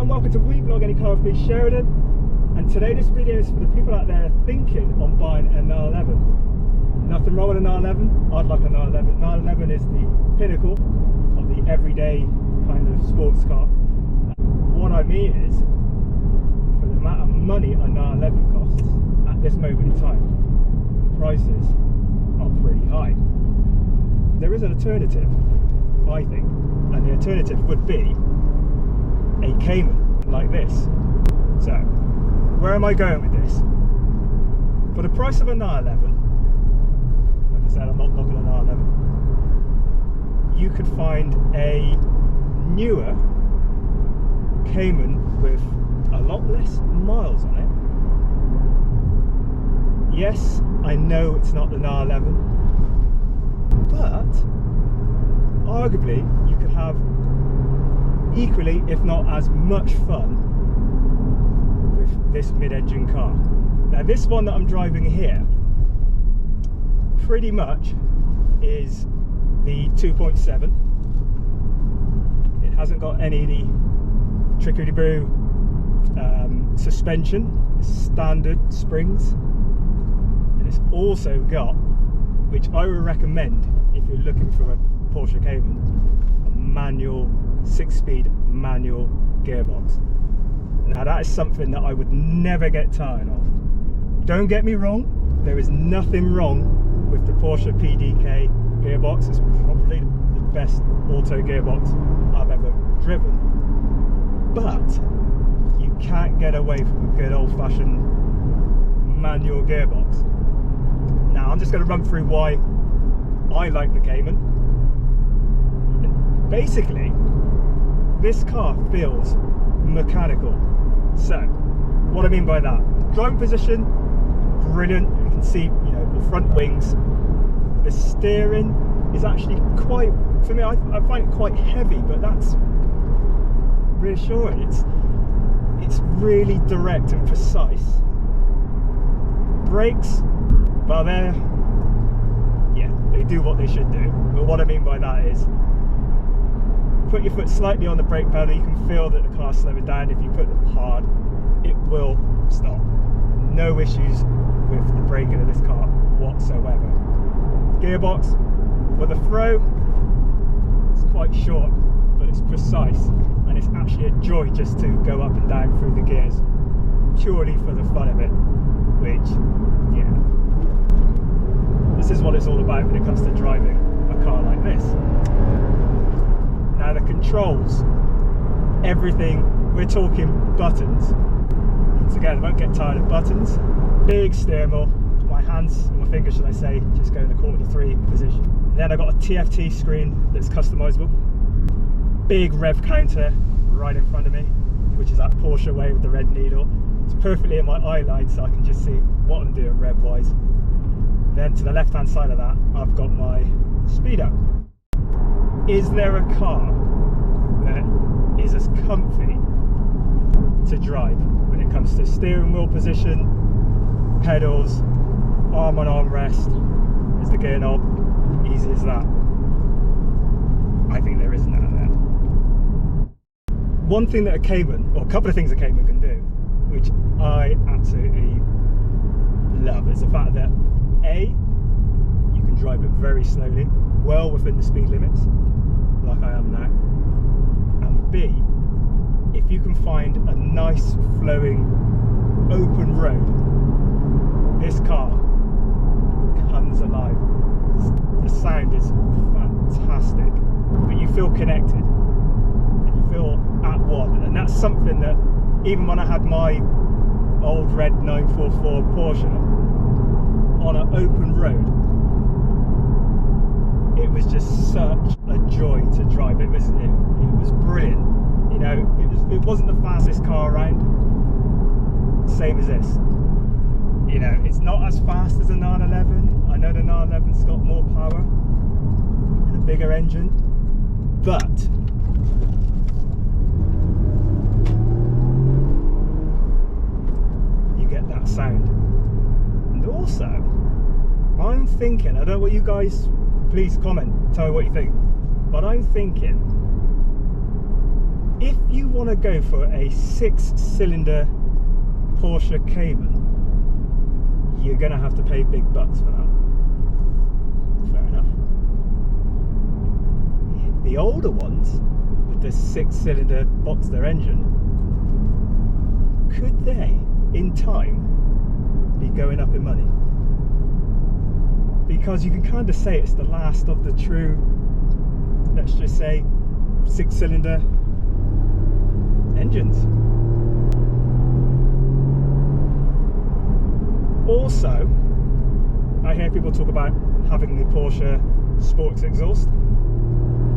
and welcome to Vlog Any Car with me, Sheridan. And today this video is for the people out there thinking on buying an R11. Nothing wrong with an R11, I'd like an R11. An R11 is the pinnacle of the everyday kind of sports car. What I mean is, for the amount of money an R11 costs at this moment in time, the prices are pretty high. There is an alternative, I think, and the alternative would be a Cayman like this. So, where am I going with this? For the price of an R11, like I said, I'm not knocking an R11, you could find a newer Cayman with a lot less miles on it. Yes, I know it's not an R11, but arguably you could have equally, if not as much fun with this mid-engine car. Now this one that I'm driving here pretty much is the 2.7. It hasn't got any of the trickery-brew suspension, standard springs, and it's also got, which I would recommend if you're looking for a Porsche Cayman, a manual 6-speed manual gearbox. Now that is something that I would never get tired of. Don't get me wrong, there is nothing wrong with the Porsche PDK gearbox. It's probably the best auto gearbox I've ever driven, but you can't get away from a good old-fashioned manual gearbox. Now I'm just going to run through why I like the Cayman. And basically, this car feels mechanical. So, what I mean by that, driving position, brilliant. You can see, the front wings. The steering is actually quite, for me, I find it quite heavy, but that's reassuring. It's really direct and precise. Brakes, well, they do what they should do. But what I mean by that is, put your foot slightly on the brake pedal, you can feel that the car's slowing down. If you put it hard, it will stop. No issues with the braking of this car whatsoever. Gearbox, with a throw, it's quite short, but it's precise, and it's actually a joy just to go up and down through the gears, purely for the fun of it, which, this is what it's all about when it comes to driving a car like this. Now the controls, everything, we're talking buttons. Once again, I won't get tired of buttons. Big steering wheel, my hands, my fingers should I say, just go in the 1/4-3 position. Then I've got a TFT screen that's customizable. Big rev counter right in front of me, which is that Porsche way with the red needle. It's perfectly in my eye line, so I can just see what I'm doing rev wise. Then to the left hand side of that, I've got my speedo. Is there a car that is as comfy to drive when it comes to steering wheel position, pedals, arm on armrest, is the gear knob, easy as that? I think there isn't out there. One thing that a Cayman, or a couple of things a Cayman can do, which I absolutely love, is the fact that A, you can drive it very slowly, well within the speed limits, like I am now, and B, if you can find a nice flowing open road, this car comes alive. The sound is fantastic, but you feel connected and you feel at one, and that's something that even when I had my old red 944 Porsche on an open road, it was just such a joy to drive. It was brilliant. It wasn't the fastest car around, same as this. It's not as fast as an R11. I know the R11's got more power and a bigger engine, but you get that sound. And also, I'm thinking, I don't know what you guys, please comment, tell me what you think, but I'm thinking if you want to go for a 6-cylinder Porsche Cayman, you're going to have to pay big bucks for that. Fair enough. The older ones with the 6-cylinder Boxster engine, could they, in time, be going up in money? Because you can kind of say it's the last of the true, let's just say, 6-cylinder engines. Also, I hear people talk about having the Porsche Sports exhaust.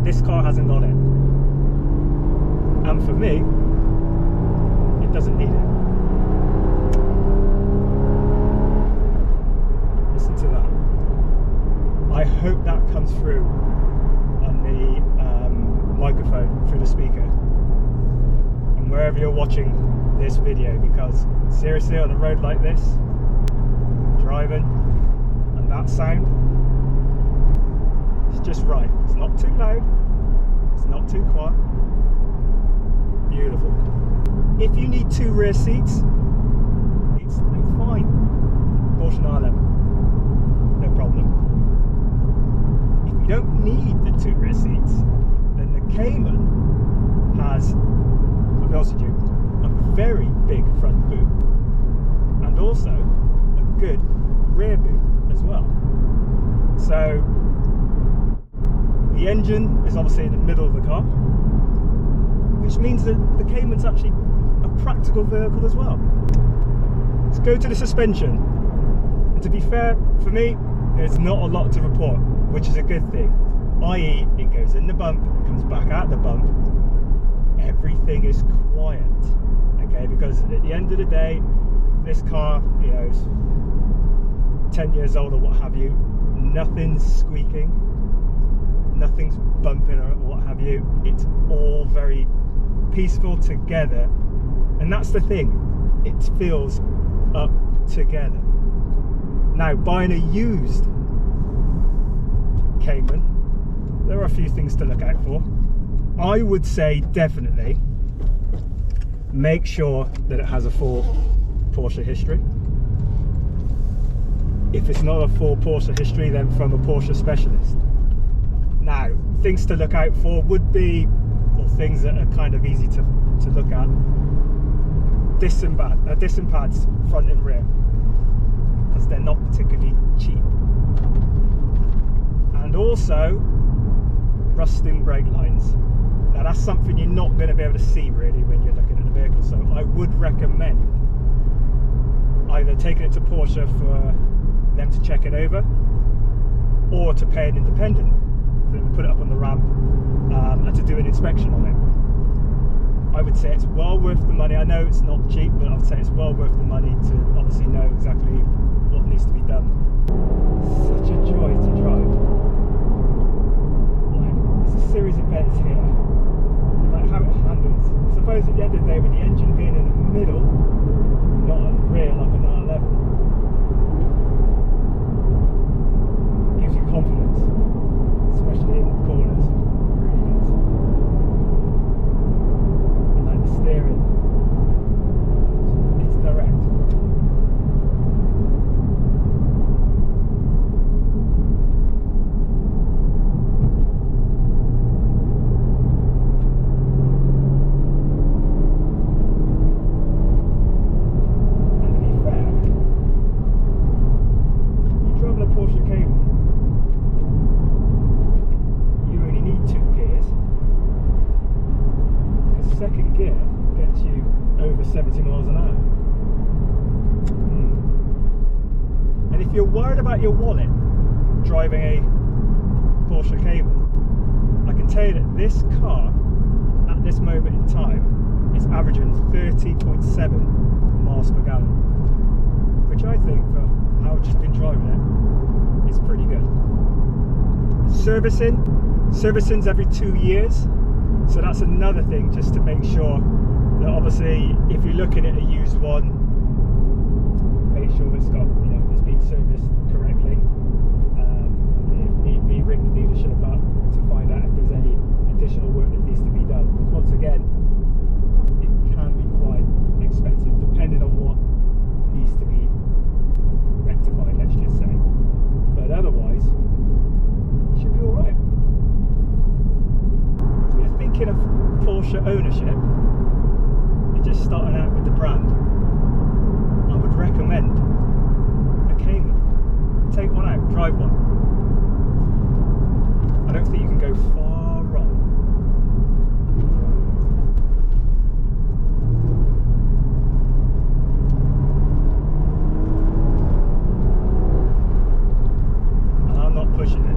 This car hasn't got it. And for me, it doesn't need it. Listen to that. I hope that comes through on the microphone through the speaker. And wherever you're watching this video, because seriously, on a road like this, driving, and that sound, it's just right. It's not too loud, it's not too quiet. Beautiful. If you need 2 rear seats, then fine. Porsche 911, no problem. If you don't need the 2 rear seats, then the Cayman has, I'll be honest with you, a very big front boot, and also a good rear boot as well. So the engine is obviously in the middle of the car, which means that the Cayman's actually a practical vehicle as well. Let's go to the suspension. And to be fair, for me, there's not a lot to report, which is a good thing. I.e., it goes in the bump, it comes back out the bump, everything is quiet. Okay, because at the end of the day, this car, you know, is 10 years old or what have you, nothing's squeaking, nothing's bumping or what have you. It's all very peaceful together, and that's the thing, it feels up together. Now, buying a used Cayman, there are a few things to look out for. I would say definitely make sure that it has a full Porsche history. If it's not a full Porsche history, then from a Porsche specialist. Now, things to look out for would be, or things that are kind of easy to look at, disc and pads front and rear, because they're not particularly cheap. And also rusting brake lines. Now that's something you're not going to be able to see really when you're looking at the vehicle, so I would recommend either taking it to Porsche for them to check it over, or to pay an independent for them to put it up on the ramp and to do an inspection on it. I would say it's well worth the money. I know it's not cheap, but I would say it's well worth the money to obviously know exactly what needs to be done. Such a joy to drive. Like, there's a series of bends here, and like how it handles. I suppose at the end of the day, with the engine being in the middle, not at the rear like a 911, gives you confidence, especially in corners. It really does. And like the steering, it's direct. And to be fair, you're driving a Porsche Cayman, you only need 2 gears, because second gear gets you over 70 miles an hour. And if you're worried about your wallet driving a Porsche Cayman, I can tell you that this car, at this moment in time, is averaging 30.7 miles per gallon, which I think, for how I've just been driving it, is pretty good. Servicing's every 2 years, so that's another thing, just to make sure that obviously if you're looking at a used one, make sure it's got, you know, it's been serviced correctly. If need be, ring the dealership up to find out if there's any additional work that needs to be done. Because once again, it can be quite expensive depending on what needs to be rectified, let's just say. But otherwise, it should be alright. If you're thinking of Porsche ownership, you're just starting out with the brand, I would recommend a Cayman. Take one out, drive one. I don't think you can go far wrong. And I'm not pushing it,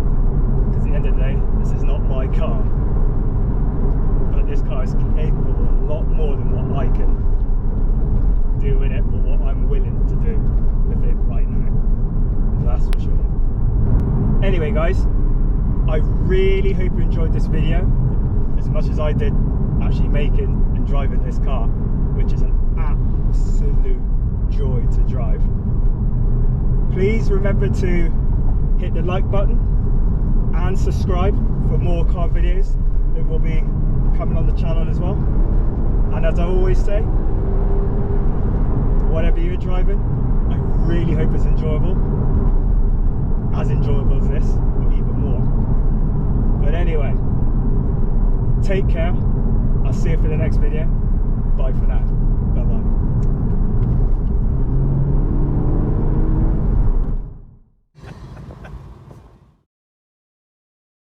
because at the end of the day, this is not my car. But this car is capable of a lot more than what I can do in it, or what I'm willing to do with it right now. That's for sure. Anyway guys, I really hope you enjoyed this video as much as I did actually making and driving this car, which is an absolute joy to drive. Please remember to hit the like button and subscribe for more car videos that will be coming on the channel as well. And as I always say, whatever you're driving, I really hope it's enjoyable. As enjoyable as this, or even more. But anyway, take care. I'll see you for the next video. Bye for now. Bye bye.